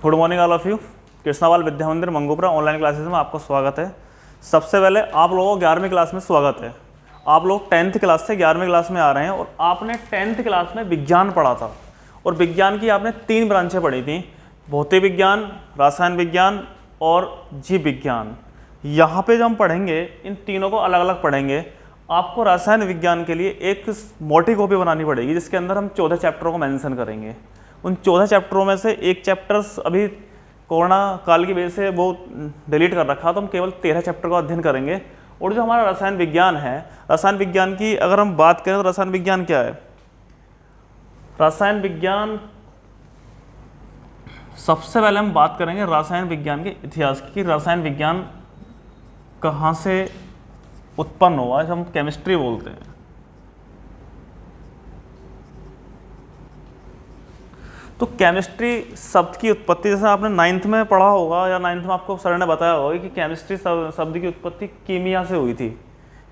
Good morning all of you. Krishnawal Vidya Mandir Mangopura online classes में आपका स्वागत है। सबसे पहले आप लोगों को 11वीं क्लास में स्वागत है। आप लोग 10th क्लास से 11वीं क्लास में आ रहे हैं और आपने 10th क्लास में विज्ञान पढ़ा था और विज्ञान की आपने 3 ब्रांचें पढ़ी थी, भौतिक विज्ञान, रसायन विज्ञान और जीव विज्ञान। यहाँ पे जो हम पढ़ेंगे इन तीनों को अलग अलग पढ़ेंगे। आपको रसायन विज्ञान के लिए एक मोटी कॉपी बनानी पड़ेगी जिसके अंदर हम 14 चैप्टरों को मेंशन करेंगे। उन 14 चैप्टरों में से एक चैप्टर्स अभी कोरोना काल की वजह से वो डिलीट कर रखा, तो हम केवल 13 चैप्टर का अध्ययन करेंगे। और जो हमारा रसायन विज्ञान है, रसायन विज्ञान की अगर हम बात करें तो रसायन विज्ञान क्या है? रसायन विज्ञान, सबसे पहले हम बात करेंगे रसायन विज्ञान के इतिहास की, रसायन विज्ञान कहाँ से उत्पन्न हुआ, हम केमिस्ट्री बोलते हैं। तो केमिस्ट्री शब्द की उत्पत्ति, जैसे आपने 9th में पढ़ा होगा या 9th में आपको सर ने बताया होगा कि केमिस्ट्री शब्द की उत्पत्ति कीमिया से हुई थी।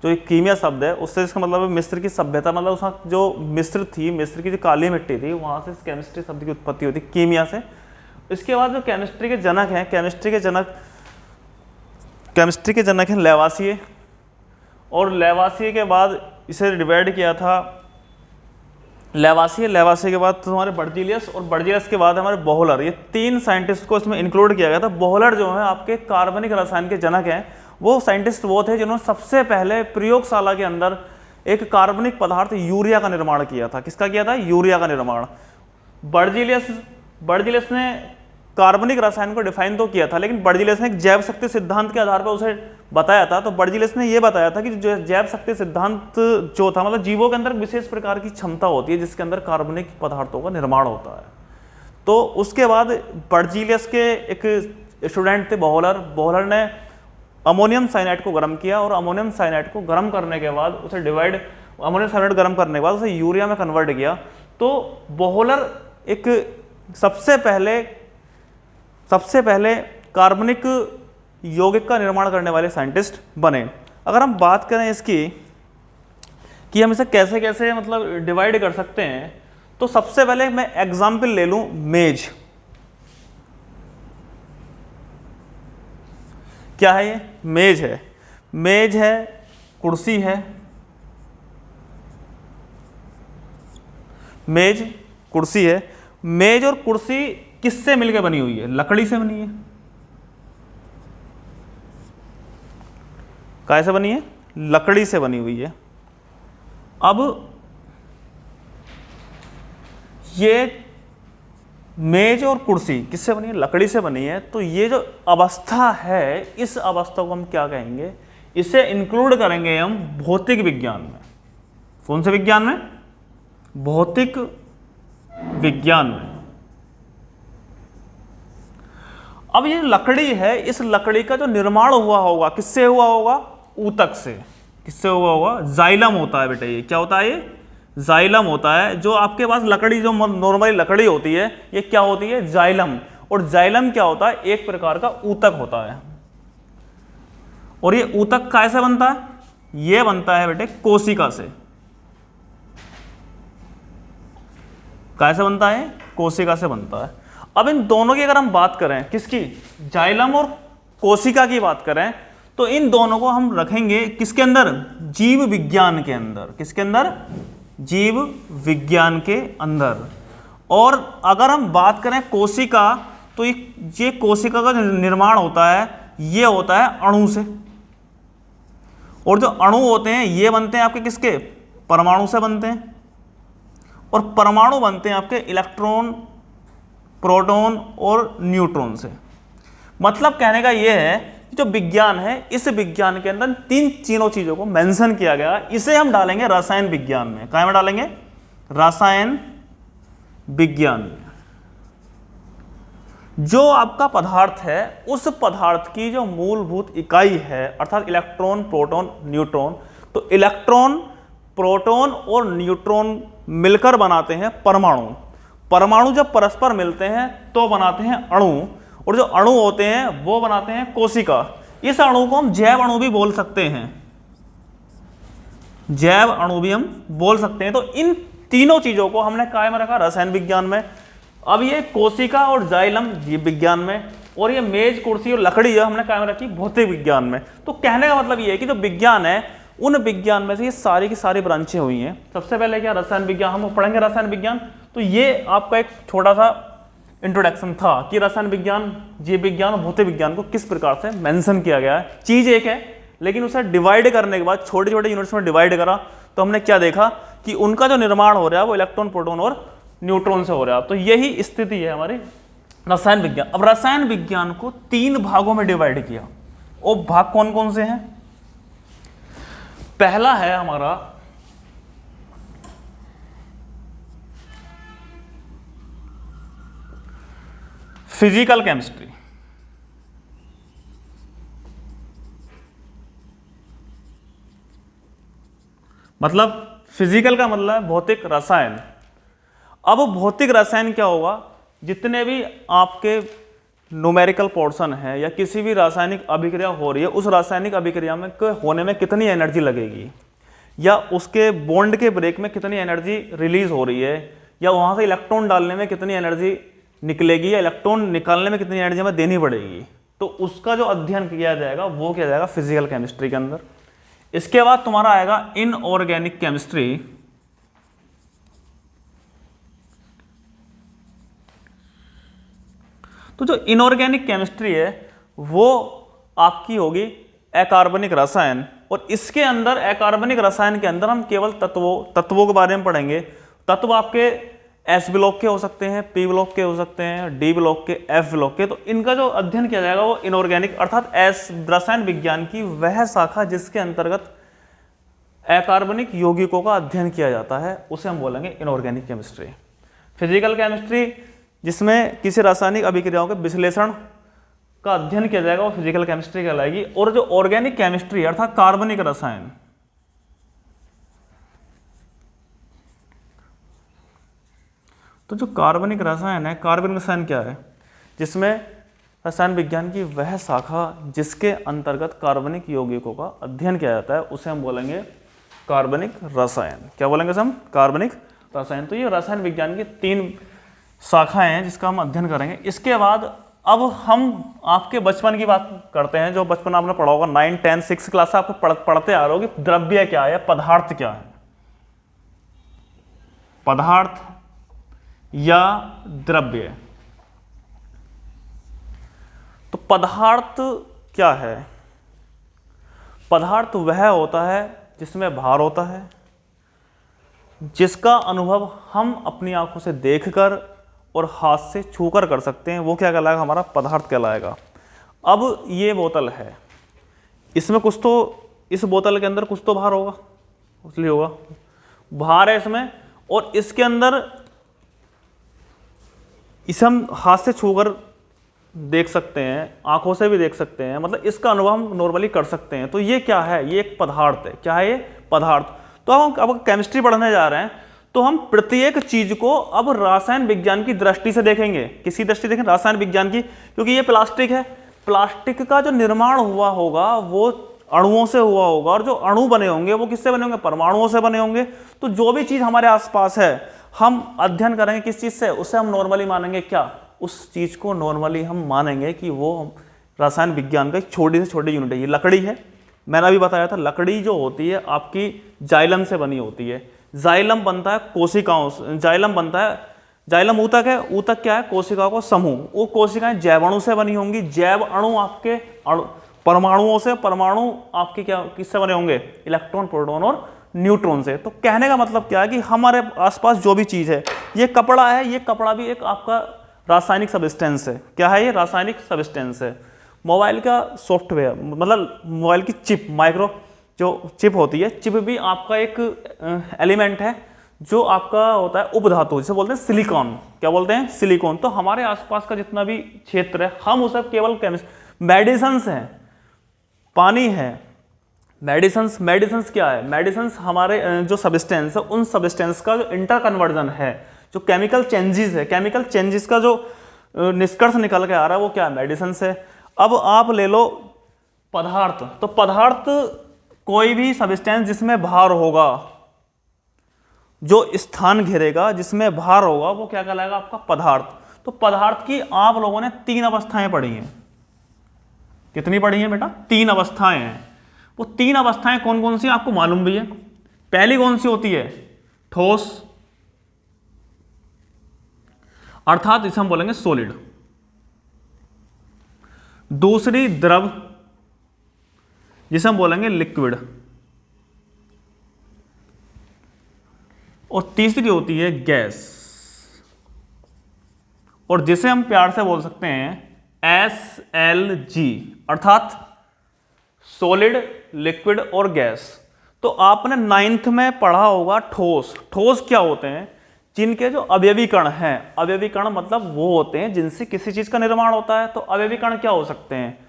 जो एक कीमिया शब्द है उससे इसका मतलब है मिस्र की सभ्यता, मतलब उसका जो मिस्र थी, मिस्र की जो काली मिट्टी थी, वहाँ से केमिस्ट्री शब्द की उत्पत्ति होती कीमिया से। इसके बाद जो केमिस्ट्री के जनक हैं, केमिस्ट्री के जनक हैं लेवासिए, और लेवासिए के बाद इसे डिवाइड किया था लेवासिए के बाद तुम्हारे बर्जीलियस, और बर्जीलियस के बाद हमारे बोहलर। ये 3 साइंटिस्ट को इसमें इंक्लूड किया गया था। बोहलर जो है आपके कार्बनिक रसायन के जनक हैं। वो साइंटिस्ट वो थे जिन्होंने सबसे पहले प्रयोगशाला के अंदर एक कार्बनिक पदार्थ यूरिया का निर्माण किया था। किसका किया था? यूरिया का निर्माण। बर्जीलियस ने कार्बनिक रसायन को डिफाइन तो किया था, लेकिन बर्जीलियस ने एक जैव शक्ति सिद्धांत के आधार पर उसे बताया था। तो बर्जीलियस ने यह बताया था कि जो जैव शक्ति सिद्धांत जो था, मतलब जीवों के अंदर विशेष प्रकार की क्षमता होती है जिसके अंदर कार्बनिक पदार्थों का निर्माण होता है। तो उसके बाद बर्जीलियस के एक स्टूडेंट थे बोहलर ने अमोनियम साइनाइड को गर्म किया, और अमोनियम साइनाइड को गर्म करने के बाद उसे अमोनियम साइनाइड गर्म करने के बाद उसे यूरिया में कन्वर्ट किया। तो बोहलर एक सबसे पहले कार्बनिक यौगिक का निर्माण करने वाले साइंटिस्ट बने। अगर हम बात करें इसकी कि हम इसे कैसे कैसे मतलब डिवाइड कर सकते हैं, तो सबसे पहले मैं एग्जाम्पल ले लूं मेज। क्या है ये? मेज है, कुर्सी है। मेज और कुर्सी किससे मिलकर बनी हुई है? लकड़ी से बनी है। कैसे बनी है? लकड़ी से बनी हुई है। अब ये मेज और कुर्सी किससे बनी है? लकड़ी से बनी है। तो ये जो अवस्था है, इस अवस्था को हम क्या कहेंगे? इसे इंक्लूड करेंगे हम भौतिक विज्ञान में। कौन से विज्ञान में? भौतिक विज्ञान में। अब ये लकड़ी है, इस लकड़ी का जो निर्माण हुआ होगा किससे हुआ होगा? ऊतक से। किससे हुआ होगा? जाइलम होता है बेटा। ये क्या होता है? ये जाइलम होता है। जो आपके पास लकड़ी जो नॉर्मली लकड़ी होती है, ये क्या होती है? जाइलम। और जाइलम क्या होता है? एक प्रकार का ऊतक होता है। और ये ऊतक कैसे बनता है? ये बनता है बेटे कोशिका से। कैसे बनता है? कोशिका से बनता है। अब इन दोनों की अगर हम बात करें, किसकी? जाइलम और कोशिका की बात करें, तो इन दोनों को हम रखेंगे किसके अंदर? जीव विज्ञान के अंदर। किसके अंदर? जीव विज्ञान के अंदर। और अगर हम बात करें कोशिका, तो ये कोशिका का जो निर्माण होता है, ये होता है अणु से। और जो अणु होते हैं ये बनते हैं आपके किसके? परमाणु से बनते हैं। और परमाणु बनते हैं आपके इलेक्ट्रॉन, प्रोटॉन और न्यूट्रॉन से। मतलब कहने का यह है कि जो विज्ञान है, इस विज्ञान के अंदर तीनों चीजों को मेंशन किया गया। इसे हम डालेंगे रसायन विज्ञान में। कहाँ में डालेंगे? रसायन विज्ञान में। जो आपका पदार्थ है, उस पदार्थ की जो मूलभूत इकाई है, अर्थात इलेक्ट्रॉन, प्रोटॉन, न्यूट्रॉन। तो इलेक्ट्रॉन, प्रोटॉन और न्यूट्रॉन मिलकर बनाते हैं परमाणु। परमाणु जब परस्पर मिलते हैं तो बनाते हैं अणु, और जो अणु होते हैं वो बनाते हैं कोशिका। इस अणु को हम जैव अणु भी बोल सकते हैं। तो इन तीनों चीजों को हमने काय में रखा? रसायन विज्ञान में। अब ये कोशिका और जाइलम जीव विज्ञान में, और ये मेज कुर्सी और लकड़ी है हमने क्या में रखी, भौतिक विज्ञान में। तो कहने का मतलब ये है कि जो विज्ञान है उन विज्ञान में से ये सारी की सारी ब्रांचें हुई हैं। सबसे पहले क्या, रसायन विज्ञान, हम पढ़ेंगे रसायन विज्ञान। तो ये आपका एक छोटा सा इंट्रोडक्शन था कि रसायन विज्ञान, जीव विज्ञान और भौतिक विज्ञान को किस प्रकार से मेंशन किया गया है। चीज एक है, लेकिन उसे डिवाइड करने के बाद छोटे छोटे यूनिट्स में डिवाइड करा तो हमने क्या देखा कि उनका जो निर्माण हो रहा है वो इलेक्ट्रॉन, प्रोटॉन और न्यूट्रॉन से हो रहा है। तो यही स्थिति है हमारे रसायन विज्ञान। अब रसायन विज्ञान को 3 भागों में डिवाइड किया। वो भाग कौन कौन से हैं? पहला है हमारा फिजिकल केमिस्ट्री। मतलब फिजिकल का मतलब है भौतिक रसायन। अब भौतिक रसायन क्या होगा, जितने भी आपके न्यूमेरिकल पोर्शन है या किसी भी रासायनिक अभिक्रिया हो रही है, उस रासायनिक अभिक्रिया में होने में कितनी एनर्जी लगेगी, या उसके बॉन्ड के ब्रेक में कितनी एनर्जी रिलीज हो रही है, या वहां से इलेक्ट्रॉन डालने में कितनी एनर्जी निकलेगी, या इलेक्ट्रॉन निकालने में कितनी एनर्जी हमें देनी पड़ेगी। तो उसका जो अध्ययन किया जाएगा वो किया जाएगा फिजिकल केमिस्ट्री के अंदर। इसके बाद तुम्हारा आएगा इनऑर्गेनिक केमिस्ट्री। तो जो इनऑर्गेनिक केमिस्ट्री है वो आपकी होगी अकार्बनिक रसायन, और इसके अंदर अकार्बनिक रसायन के अंदर हम केवल तत्वों के बारे में पढ़ेंगे। तत्व आपके एस ब्लॉक के हो सकते हैं, पी ब्लॉक के हो सकते हैं, डी ब्लॉक के, एफ ब्लॉक के। तो इनका जो अध्ययन किया जाएगा वो इनऑर्गेनिक, अर्थात रसायन विज्ञान की वह शाखा जिसके अंतर्गत अकार्बनिक यौगिकों का अध्ययन किया जाता है उसे हम बोलेंगे इनऑर्गेनिक केमिस्ट्री। फिजिकल केमिस्ट्री जिसमें किसी रासायनिक अभिक्रियाओं के विश्लेषण का अध्ययन किया जाएगा वो फिजिकल केमिस्ट्री कहलाएगी। और जो ऑर्गेनिक केमिस्ट्री अर्थात कार्बनिक रसायन, तो जो कार्बनिक रसायन है, कार्बनिक रसायन क्या है, जिसमें रसायन विज्ञान की वह शाखा जिसके अंतर्गत कार्बनिक यौगिकों का अध्ययन किया जाता है उसे हम बोलेंगे कार्बनिक रसायन। क्या बोलेंगे हम? कार्बनिक रसायन। तो ये रसायन विज्ञान की 3 शाखाएं हैं जिसका हम अध्ययन करेंगे। इसके बाद अब हम आपके बचपन की बात करते हैं, जो बचपन आपने पढ़ा होगा 9, 10, 6 क्लास से आपको पढ़ते आ रहे हो कि द्रव्य क्या है, पदार्थ क्या है, पदार्थ या द्रव्य। तो पदार्थ क्या है? पदार्थ वह होता है जिसमें भार होता है, जिसका अनुभव हम अपनी आंखों से देखकर और हाथ से छूकर कर सकते हैं, वो क्या कहलाएगा? हमारा पदार्थ कहलाएगा। अब ये बोतल है, इसमें कुछ तो, इस बोतल के अंदर कुछ तो भार होगा, इसलिए होगा भार है इसमें, और इसके अंदर इसे हम हाथ से छूकर देख सकते हैं, आंखों से भी देख सकते हैं, मतलब इसका अनुभव हम नॉर्मली कर सकते हैं। तो ये क्या है? ये एक पदार्थ है। क्या है ये? पदार्थ। तो अब केमिस्ट्री पढ़ने जा रहे हैं तो हम प्रत्येक चीज को अब रसायन विज्ञान की दृष्टि से देखेंगे। किसी दृष्टि देखें? रसायन विज्ञान की, क्योंकि ये प्लास्टिक है। प्लास्टिक का जो निर्माण हुआ होगा वो अणुओं से हुआ होगा, और जो अणु बने होंगे वो किससे बने होंगे? परमाणुओं से बने होंगे। तो जो भी चीज हमारे आसपास है हम अध्ययन करेंगे किस चीज से, उसे हम नॉर्मली मानेंगे। क्या? उस चीज को नॉर्मली हम मानेंगे कि वो रसायन विज्ञान का एक छोटी से छोटी यूनिट है। ये लकड़ी है, मैंने अभी बताया था, लकड़ी जो होती है आपकी जाइलम से बनी होती है। जाइलम बनता है कोशिकाओं से, जाइलम बनता है, जाइलम ऊतक है, ऊतक क्या है? कोशिकाओं का समूह। वो कोशिकाएं जैव अणु से बनी होंगी, जैव अणु आपके परमाणुओं से, परमाणु आपके क्या किससे बने होंगे? इलेक्ट्रॉन, प्रोटॉन और न्यूट्रॉन से। तो कहने का मतलब क्या है कि हमारे आसपास जो भी चीज है, ये कपड़ा है, ये कपड़ा भी एक आपका रासायनिक सब्सटेंस है। क्या है ये? रासायनिक सब्सटेंस है। मोबाइल का सॉफ्टवेयर, मतलब मोबाइल की चिप, माइक्रो जो चिप होती है, चिप भी आपका एक एलिमेंट है जो आपका होता है उपधातु, जिसे बोलते हैं सिलिकॉन। क्या बोलते हैं? सिलिकॉन। तो हमारे आसपास का जितना भी क्षेत्र है हम उसे केवल मेडिसिन्स हैं, पानी है, मेडिसिन्स क्या है? मेडिसिन्स हमारे जो सब्सटेंस है उन सब्सटेंस का जो इंटर कन्वर्जन है, जो केमिकल चेंजेस है, केमिकल चेंजेस का जो निष्कर्ष निकल के आ रहा है वो क्या है? मेडिसिन्स है। अब आप ले लो पदार्थ। तो पदार्थ कोई भी सब्सटेंस जिसमें भार होगा जो स्थान घेरेगा जिसमें भार होगा वो क्या कहलाएगा आपका पदार्थ। तो पदार्थ की आप लोगों ने 3 अवस्थाएं पढ़ी हैं। कितनी पढ़ी हैं बेटा? 3 अवस्थाएं हैं। वो 3 अवस्थाएं कौन कौन सी आपको मालूम भी है? पहली कौन सी होती है? ठोस, अर्थात इसे हम बोलेंगे सॉलिड। दूसरी द्रव, जिसे हम बोलेंगे लिक्विड। और तीसरी होती है गैस, और जिसे हम प्यार से बोल सकते हैं SLG, अर्थात सॉलिड, लिक्विड और गैस। तो आपने 9th में पढ़ा होगा ठोस। ठोस क्या होते हैं? जिनके जो अवयवी कण हैं, अवयवी कण मतलब वो होते हैं जिनसे किसी चीज का निर्माण होता है। तो अवयवी कण क्या हो सकते हैं?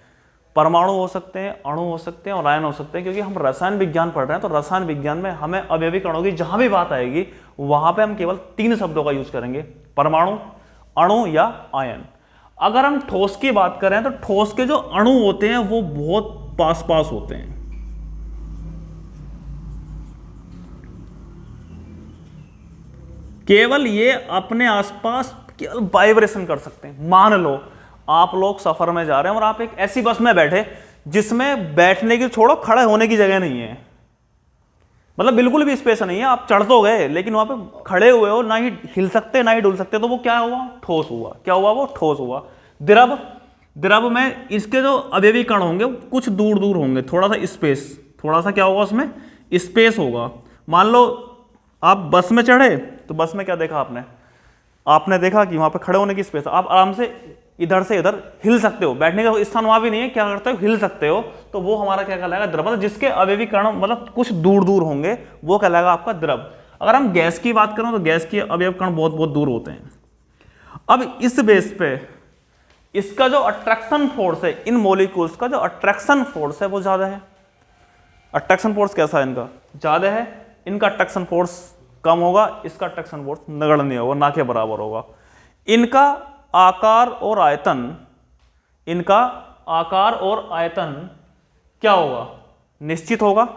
परमाणु हो सकते हैं, अणु हो सकते हैं और आयन हो सकते हैं। क्योंकि हम रसायन विज्ञान पढ़ रहे हैं तो रसायन विज्ञान में हमें अवयवी कणों की जहां भी बात आएगी वहां पे हम केवल 3 शब्दों का यूज करेंगे, परमाणु, अणु या आयन। अगर हम ठोस की बात करें तो ठोस के जो अणु होते हैं वो बहुत पास पास होते हैं। केवल ये अपने आसपास केवल वाइब्रेशन कर सकते हैं। मान लो आप लोग सफर में जा रहे हैं और आप एक ऐसी बस में बैठे जिसमें बैठने की छोड़ो, खड़े होने की जगह नहीं है, मतलब बिल्कुल भी स्पेस नहीं है। आप चढ़ तो गए लेकिन वहां पे खड़े हुए हो, ना ही हिल सकते ना ही डुल सकते। तो वो क्या हुआ? ठोस हुआ। क्या हुआ? वो ठोस हुआ। द्रव, द्रव में इसके जो अवयवी कण होंगे कुछ दूर दूर होंगे, थोड़ा सा स्पेस, थोड़ा सा क्या होगा उसमें? स्पेस होगा। मान लो आप बस में चढ़े तो बस में क्या देखा आपने? आपने देखा कि वहां पे खड़े होने की स्पेस, आप आराम से इधर से इधर हिल सकते हो, बैठने का स्थान वहां भी नहीं है, क्या करते हो? हिल सकते हो। तो वो हमारा क्या कहलाएगा? द्रव। मतलब जिसके अवयवी कण मतलब कुछ दूर दूर होंगे वो कहलाएगा आपका द्रव। अगर हम गैस की बात करें तो गैस के अवयव कण बहुत बहुत दूर होते हैं। अब इस बेस पे इसका जो अट्रैक्शन फोर्स है, इन मॉलिक्यूल्स का जो अट्रैक्शन फोर्स है वो ज्यादा है। अट्रैक्शन फोर्स कैसा है? इनका ज्यादा है। इनका अट्रैक्शन फोर्स कम होगा, इसका अट्रैक्शन फोर्स नगण्य होगा, ना के बराबर होगा। इनका आकार और आयतन, इनका आकार और आयतन क्या होगा? निश्चित होगा।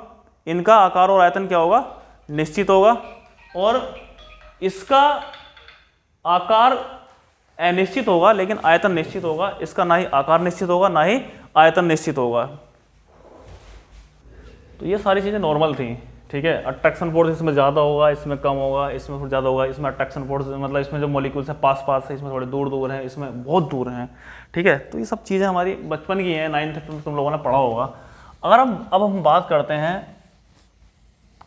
इनका आकार और आयतन क्या होगा? निश्चित होगा। और इसका आकार अनिश्चित होगा लेकिन आयतन निश्चित होगा। इसका ना ही आकार निश्चित होगा ना ही आयतन निश्चित होगा। तो ये सारी चीजें नॉर्मल थी, ठीक है। अट्रैक्शन फोर्स इसमें ज़्यादा होगा, इसमें कम होगा, इसमें थोड़ा ज़्यादा होगा। इसमें अट्रैक्शन फोर्स मतलब इसमें जो मॉलिक्यूल्स है पास पास है, इसमें थोड़े दूर दूर हैं, इसमें बहुत दूर हैं, ठीक है। तो ये सब चीज़ें हमारी बचपन की हैं, 9th में तुम लोगों ने पढ़ा होगा। अगर अब हम बात करते हैं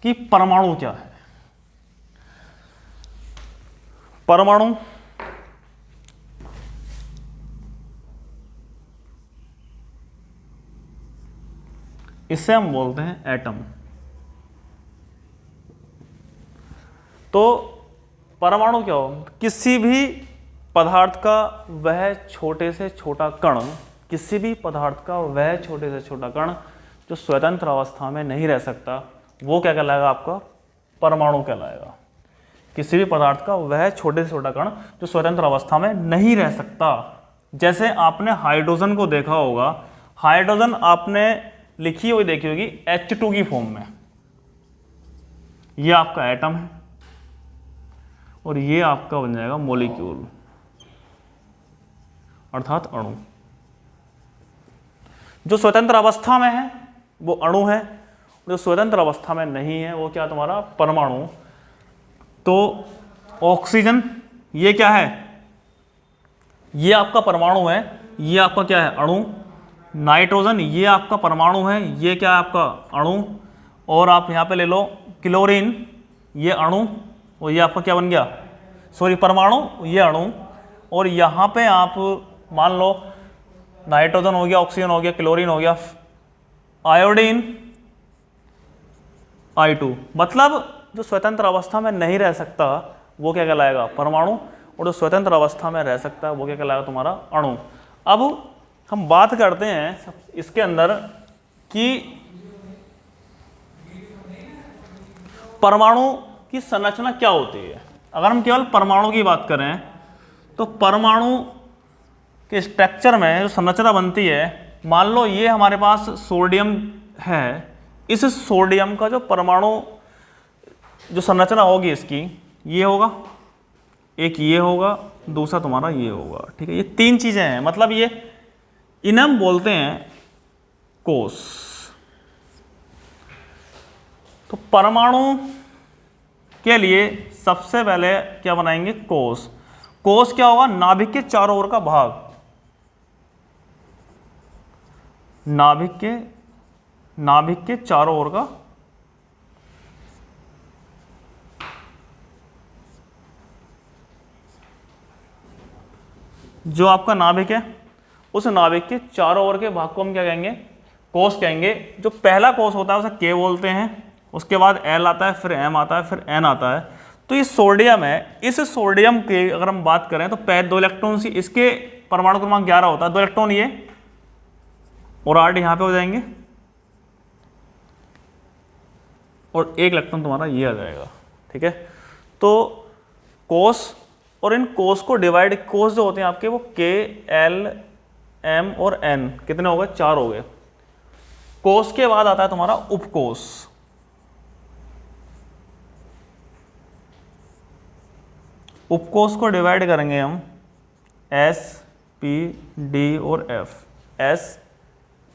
कि परमाणु क्या है। परमाणु इससे हम बोलते हैं एटम। तो परमाणु क्या हो? किसी भी पदार्थ का वह छोटे से छोटा कण, किसी भी पदार्थ का वह छोटे से छोटा कण जो स्वतंत्र अवस्था में नहीं रह सकता वो क्या कहलाएगा? आपका परमाणु कहलाएगा। किसी भी पदार्थ का वह छोटे से छोटा कण जो स्वतंत्र अवस्था में नहीं रह सकता। जैसे आपने हाइड्रोजन को देखा होगा, हाइड्रोजन आपने लिखी हुई देखी होगी H2 की फॉर्म में। यह आपका एटम है और ये आपका बन जाएगा मॉलिक्यूल अर्थात अणु। जो स्वतंत्र अवस्था में है वो अणु है, जो स्वतंत्र अवस्था में नहीं है वो क्या? तुम्हारा परमाणु। तो ऑक्सीजन ये क्या है? ये आपका परमाणु है, ये आपका क्या है? अणु। नाइट्रोजन ये आपका परमाणु है, ये क्या है? आपका अणु। और आप यहां पे ले लो क्लोरीन, ये अणु और ये आपका क्या बन गया? सॉरी परमाणु, ये अणु। और यहां पे आप मान लो नाइट्रोजन हो गया, ऑक्सीजन हो गया, क्लोरीन हो गया, आयोडीन I2। मतलब जो स्वतंत्र अवस्था में नहीं रह सकता वो क्या कहलाएगा? परमाणु। और जो स्वतंत्र अवस्था में रह सकता है वो क्या कहलाएगा? तुम्हारा अणु। अब हम बात करते हैं इसके अंदर कि परमाणु की संरचना क्या होती है। अगर हम केवल परमाणु की बात करें तो परमाणु के स्ट्रक्चर में जो संरचना बनती है, मान लो ये हमारे पास सोडियम है, इस सोडियम का जो परमाणु जो संरचना होगी इसकी, ये होगा, एक ये होगा, दूसरा तुम्हारा ये होगा, ठीक है। ये तीन चीजें हैं, मतलब ये इन्हें हम बोलते हैं कोष। तो परमाणु के लिए सबसे पहले क्या बनाएंगे, कोष। कोष क्या होगा, नाभिक के चारों ओर का भाग, नाभिक के चारों ओर का जो आपका नाभिक है, उस नाभिक के चारों ओर के भाग को हम क्या कहेंगे, कोष कहेंगे। जो पहला कोष होता है उसे के बोलते हैं, उसके बाद एल आता है, फिर एम आता है, फिर एन आता है। तो ये सोडियम है, इस सोडियम के अगर हम बात करें तो पहले 2 इलेक्ट्रॉन, इसके परमाणु क्रमांक 11 होता है, 2 इलेक्ट्रॉन ये और 8 यहां पे हो जाएंगे, और 1 इलेक्ट्रॉन तुम्हारा ये आ जाएगा, ठीक है। तो कोष, और इन कोष को डिवाइड, कोष जो होते हैं आपके वो के, एल, एम और एन, कितने हो गए, 4 हो गए। कोष के बाद आता है तुम्हारा उपकोष। उपकोष को डिवाइड करेंगे हम एस, पी, डी और एफ, एस,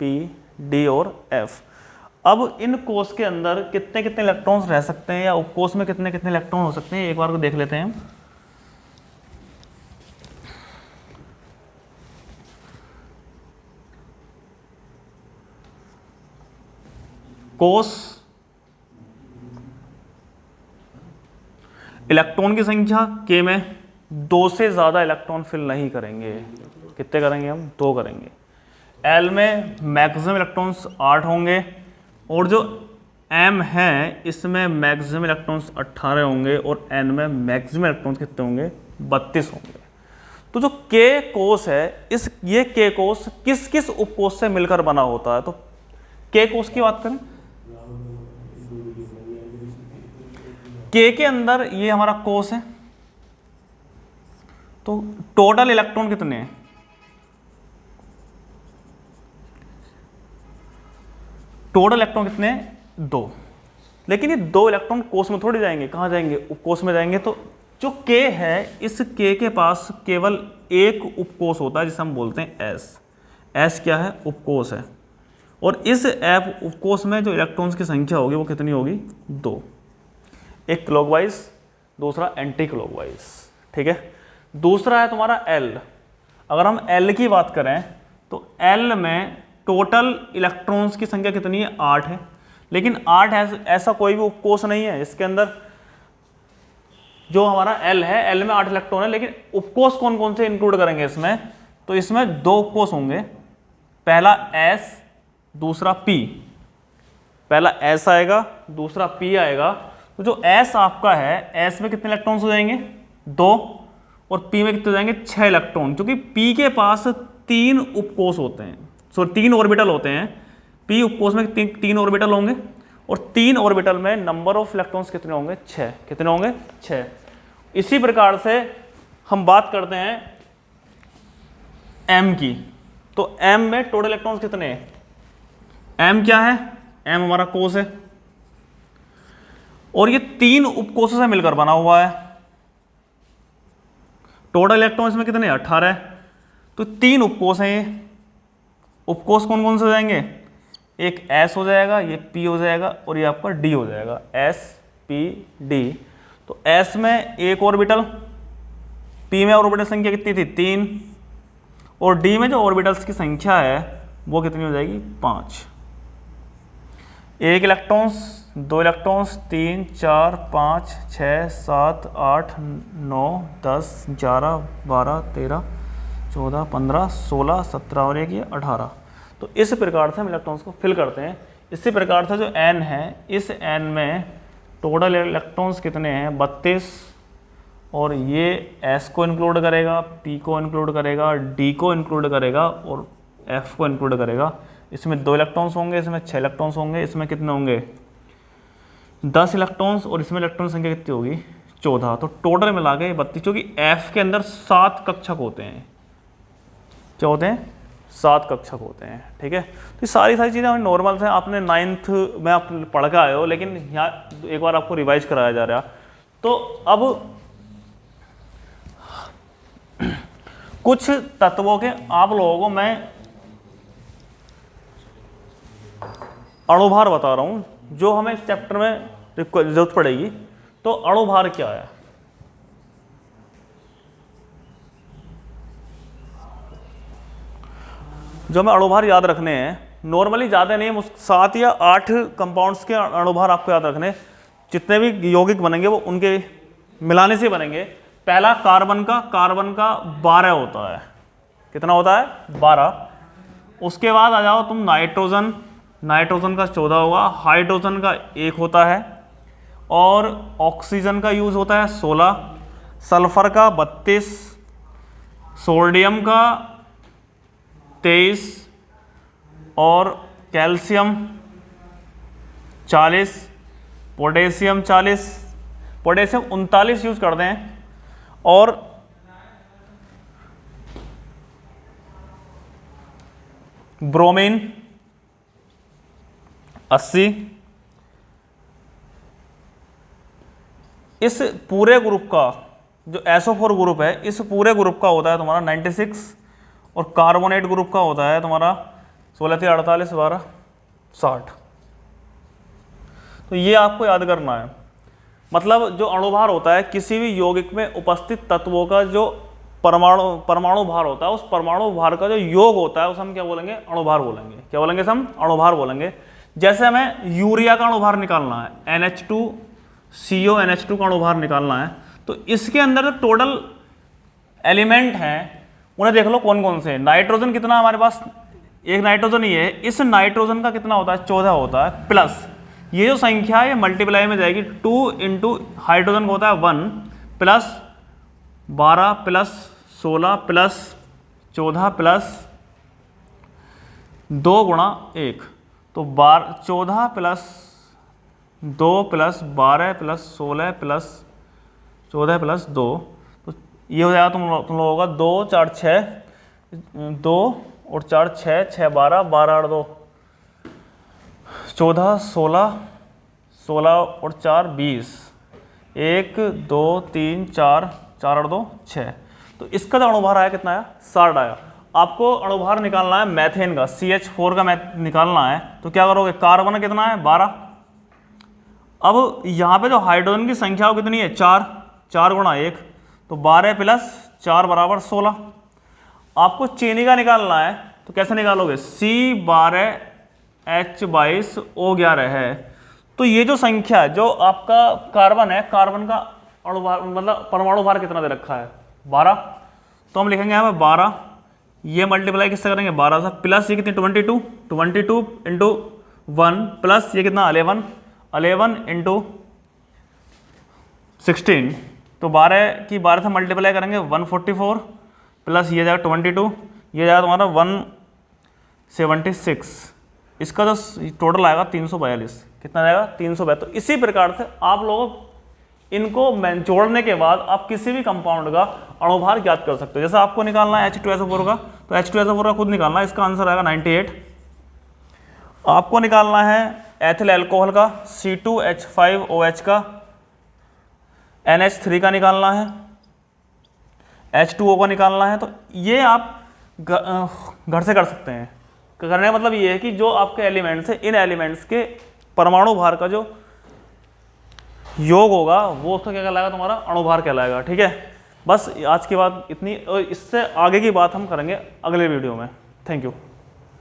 पी, डी और एफ। अब इन कोष के अंदर कितने कितने इलेक्ट्रॉन्स रह सकते हैं, या उपकोष में कितने कितने इलेक्ट्रॉन हो सकते हैं, एक बार को देख लेते हैं। कोष इलेक्ट्रॉन की संख्या के में 2 से ज्यादा इलेक्ट्रॉन फिल नहीं करेंगे। कितने करेंगे हम, 2 करेंगे। एल में मैक्सिमम इलेक्ट्रॉन्स 8 होंगे, और जो एम है इसमें मैक्सिमम इलेक्ट्रॉन्स 18 होंगे, और एन में मैक्सिमम इलेक्ट्रॉन्स कितने होंगे, 32 होंगे। तो जो के कोष है, ये के कोष किस किस उपकोष से मिलकर बना होता है। तो के कोष की बात करें, के अंदर ये हमारा कोष है, तो टोटल इलेक्ट्रॉन कितने हैं, टोटल इलेक्ट्रॉन कितने हैं, 2। लेकिन ये 2 इलेक्ट्रॉन कोष में थोड़ी जाएंगे, कहां जाएंगे, उपकोष में जाएंगे। तो जो के है, इस के पास केवल एक उपकोष होता है जिसे हम बोलते हैं एस। एस क्या है, उपकोष है। और इस एफ उपकोष में जो इलेक्ट्रॉन्स की संख्या होगी वो कितनी होगी, 2। एक क्लॉकवाइज, दूसरा एंटी क्लॉकवाइज, ठीक है। दूसरा है तुम्हारा एल। अगर हम एल की बात करें तो एल में टोटल इलेक्ट्रॉन्स की संख्या कितनी है, 8 है। लेकिन 8 ऐसा कोई भी उपकोष नहीं है इसके अंदर। जो हमारा एल है, एल में 8 इलेक्ट्रॉन है, लेकिन उपकोष कौन कौन से इंक्लूड करेंगे इसमें, तो इसमें 2 उपकोष होंगे। पहला एस, दूसरा पी। पहला एस आएगा, दूसरा पी आएगा। तो जो एस आपका है, एस में कितने इलेक्ट्रॉन्स हो जाएंगे, 2, और पी में कितने हो जाएंगे, 6 इलेक्ट्रॉन। क्योंकि पी के पास 3 उपकोष होते हैं, 3 ऑर्बिटल होते हैं। पी उपकोष में 3 ऑर्बिटल होंगे, और 3 ऑर्बिटल में नंबर ऑफ इलेक्ट्रॉन्स कितने होंगे, 6। कितने होंगे, 6। इसी प्रकार से हम बात करते हैं एम की। तो एम में टोटल इलेक्ट्रॉन्स कितने हैं, एम क्या है, एम हमारा कोष है, और ये 3 उपकोषों से मिलकर बना हुआ है। टोटल इलेक्ट्रॉन इसमें कितने, 18 है। तो 3 उपकोष हैं ये। उपकोष कौन कौन से हो जाएंगे, एक एस हो जाएगा, ये पी हो जाएगा, और ये आपका डी हो जाएगा, एस, पी, डी। तो एस में 1 ऑर्बिटल, पी में ऑर्बिटल संख्या कितनी थी, 3, और डी में जो ऑर्बिटल्स की संख्या है वो कितनी हो जाएगी, 5। 1 इलेक्ट्रॉन्स, 2 इलेक्ट्रॉन्स, 3, 4, 5, 6, 7, 8, 9, 10, 11, 12, 13, 14, 15, 16, 17 और 1 ये 18। तो इस प्रकार से हम इलेक्ट्रॉन्स को फिल करते हैं। इसी प्रकार से जो एन है, इस एन में टोटल इलेक्ट्रॉन्स कितने हैं, 32, और ये एस को इंक्लूड करेगा, पी को इंक्लूड करेगा, डी को इंक्लूड करेगा, और एफ को इंक्लूड करेगा। इसमें 2 इलेक्ट्रॉन्स होंगे, इसमें 6 इलेक्ट्रॉन्स होंगे, इसमें कितने होंगे, 10 इलेक्ट्रॉन्स, और इसमें इलेक्ट्रॉन संख्या कितनी होगी, 14। तो टोटल मिला के 32, क्योंकि एफ के अंदर 7 कक्षक होते हैं। क्या होते हैं, 7 कक्षक होते हैं। ठीक है, तो ये सारी चीज़ें हमें नॉर्मल हैं, आपने 9th में आप पढ़ के आए हो, लेकिन यहाँ एक बार आपको रिवाइज कराया जा रहा। तो अब कुछ तत्वों के आप लोगों को मैं अणुभार बता रहा हूँ जो हमें इस चैप्टर में जरूरत पड़ेगी। तो अणुभार क्या है? जो हमें अणुभार याद रखने हैं, नॉर्मली ज़्यादा नहीं, 7 या 8 कंपाउंड्स के अणुभार आपको याद रखने। जितने भी यौगिक बनेंगे वो उनके मिलाने से बनेंगे। पहला कार्बन का 12 होता है। कितना होता है? 12। उसके बाद आ जाओ तुम नाइट्रोजन का 14 होगा, हाइड्रोजन का 1 होता है, और ऑक्सीजन का यूज होता है 16, सल्फर का 32, सोडियम का 23, और कैल्शियम 40, पोटेशियम 40, पोटेशियम 39 यूज करते हैं, और ब्रोमीन 80। इस पूरे ग्रुप का जो SO4 ग्रुप है, इस पूरे ग्रुप का होता है तुम्हारा 96, और कार्बोनेट ग्रुप का होता है तुम्हारा 16 × 48 12 60। तो ये आपको याद करना है। मतलब जो अणुभार होता है किसी भी यौगिक में उपस्थित तत्वों का जो परमाणु भार होता है, उस परमाणु भार का जो योग होता है उसे हम क्या बोलेंगे? अणुभार बोलेंगे। क्या बोलेंगे? हम अणुभार बोलेंगे। जैसे हमें यूरिया का अणुभार निकालना है, NH2CO NH2 का अणुभार निकालना है, तो इसके अंदर जो टोटल एलिमेंट हैं उन्हें देख लो कौन कौन से। नाइट्रोजन कितना हमारे पास? एक नाइट्रोजन ही है। इस नाइट्रोजन का कितना होता है? 14 होता है, प्लस ये जो संख्या है ये मल्टीप्लाई में जाएगी। 2 × हाइड्रोजन का होता है 1, प्लस 12 प्लस 16 प्लस 14 प्लस 2 × 1, तो 14 plus 2 plus 12 plus 16 plus 14 plus 2, तो ये हो जाएगा तुम लोगों का 2 4 6, 2 और 4 6 6 12 12 और 2 14 16 और 4 20, 1 2 3 4 4 और 2 6। तो इसका जो अणुभार आया कितना आया? 60 आया। आपको अणुभार निकालना है मैथेन का, CH4 का निकालना है। तो क्या करोगे? कार्बन कितना है? 12। अब यहाँ पे जो हाइड्रोजन की संख्या कितनी है? 4 × 1, तो 12 प्लस 4 बराबर 16। आपको चीनी का निकालना है, तो कैसे निकालोगे? C12H22O11 है। तो ये जो संख्या है, जो आपका कार्बन है, कार्बन का अणुभार मतलब परमाणु भार कितना दे रखा है? 12। तो हम लिखेंगे यहाँ पे 12, ये मल्टीप्लाई किससे करेंगे? 12 से, प्लस ये कितनी? 22 × 1, प्लस ये कितना? 11 × 16, तो 12 की 12 से मल्टीप्लाई करेंगे 144, प्लस ये जाएगा 22, ये जाएगा तुम्हारा 176। इसका जो टोटल आएगा 342। कितना जाएगा? 342। तो इसी प्रकार से आप लोग इनको जोड़ने के बाद आप किसी भी कंपाउंड का अणुभार ज्ञात कर सकते हो। जैसे आपको निकालना है H2SO4 का, तो H2SO4 का खुद निकालना है, इसका आंसर आएगा 98। आपको निकालना है एथिल अल्कोहल का, C2H5OH का, NH3 का निकालना है, H2O का निकालना है। तो ये आप घर से कर सकते हैं। करने का मतलब ये है कि जो आपके एलिमेंट्स है, इन एलिमेंट्स के परमाणु भार का जो योग होगा वो उसका क्या कहलाएगा? तुम्हारा अणुभार कहलाएगा। ठीक है, बस आज की बात इतनी, और इससे आगे की बात हम करेंगे अगले वीडियो में। Thank you.